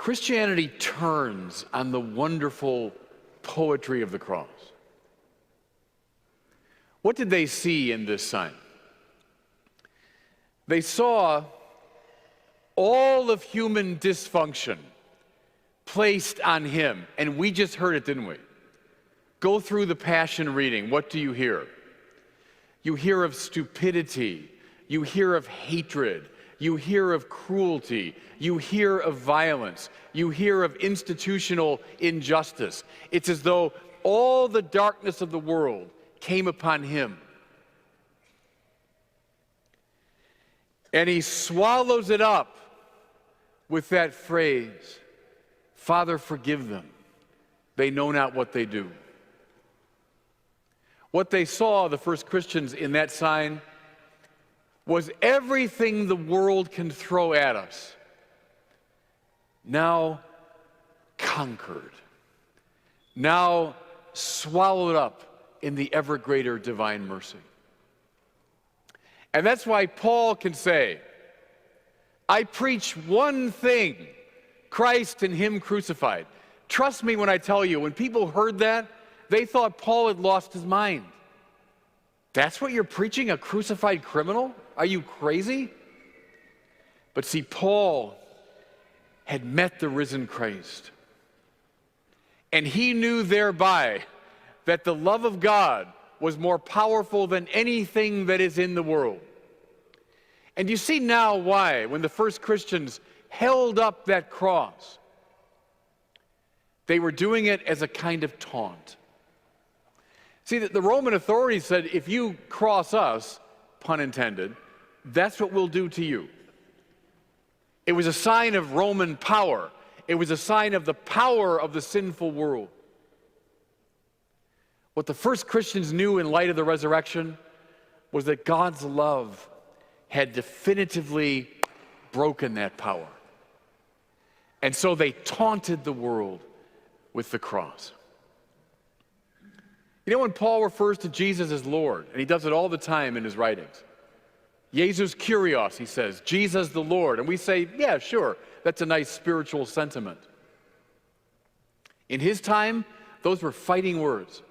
Christianity turns on the wonderful poetry of the cross. What did they see in this sign? They saw all of human dysfunction placed on him. And we just heard it, didn't we? Go through the Passion reading. What do you hear? You hear of stupidity. You hear of hatred. You hear of cruelty. You hear of violence. You hear of institutional injustice. It's as though all the darkness of the world came upon him. And he swallows it up with that phrase, "Father, forgive them. They know not what they do." What they saw, the first Christians, in that sign was everything the world can throw at us, now conquered, now swallowed up in the ever greater divine mercy. And that's why Paul can say, "I preach one thing, Christ and him crucified." Trust me when I tell you, when people heard that, they thought Paul had lost his mind. That's what you're preaching, a crucified criminal? Are you crazy? But see, Paul had met the risen Christ. And he knew thereby that the love of God was more powerful than anything that is in the world. And you see now why, when the first Christians held up that cross, they were doing it as a kind of taunt. See, the Roman authorities said, if you cross us, pun intended, that's what we'll do to you. It was a sign of Roman power. It was a sign of the power of the sinful world. What the first Christians knew in light of the resurrection was that God's love had definitively broken that power. And so they taunted the world with the cross. You know, when Paul refers to Jesus as Lord, and he does it all the time in his writings, Jesus Kyrios, he says, Jesus the Lord. And we say, yeah, sure, that's a nice spiritual sentiment. In his time, those were fighting words.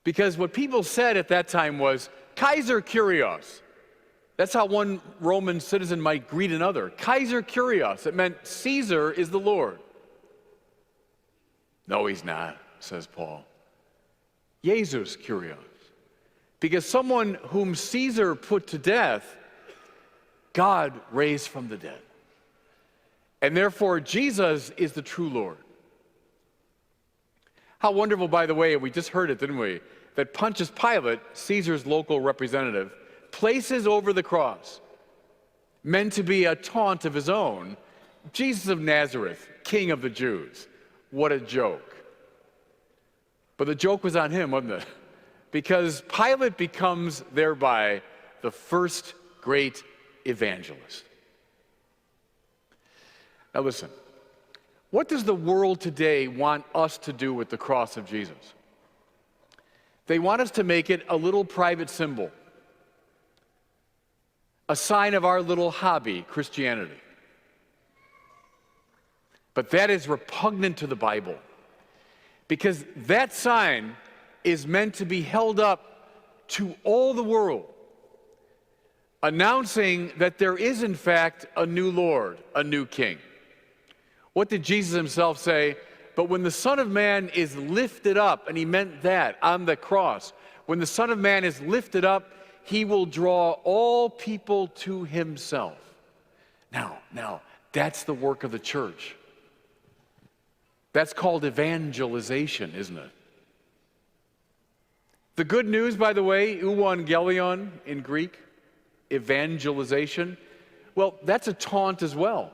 Because what people said at that time was, Kaiser Kyrios. That's how one Roman citizen might greet another. Kaiser Kyrios. It meant Caesar is the Lord. No, he's not, says Paul. Jesus Kyrios. Because someone whom Caesar put to death, God raised from the dead. And therefore, Jesus is the true Lord. How wonderful, by the way, we just heard it, didn't we? That Pontius Pilate, Caesar's local representative, places over the cross, meant to be a taunt of his own, Jesus of Nazareth, King of the Jews. What a joke. But the joke was on him, wasn't it? Because Pilate becomes thereby the first great evangelist. Now listen, what does the world today want us to do with the cross of Jesus? They want us to make it a little private symbol, a sign of our little hobby, Christianity. But that is repugnant to the Bible, because that sign is meant to be held up to all the world, announcing that there is in fact a new Lord, a new King. What did Jesus himself say? But when the Son of Man is lifted up, and he meant that on the cross, when the Son of Man is lifted up, he will draw all people to himself. Now, that's the work of the church. That's called evangelization, isn't it? The good news, by the way, euangelion in Greek, evangelization, well, that's a taunt as well.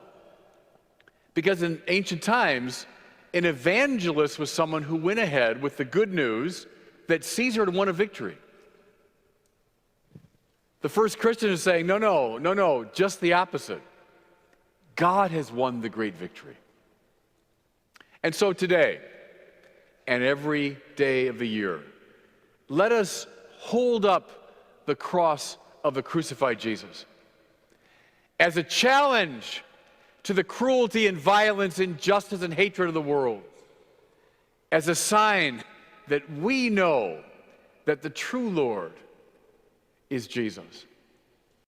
Because in ancient times, an evangelist was someone who went ahead with the good news that Caesar had won a victory. The first Christian is saying, no, just the opposite. God has won the great victory. And so today, and every day of the year, let us hold up the cross of the crucified Jesus as a challenge to the cruelty and violence, injustice and hatred of the world, as a sign that we know that the true Lord is Jesus.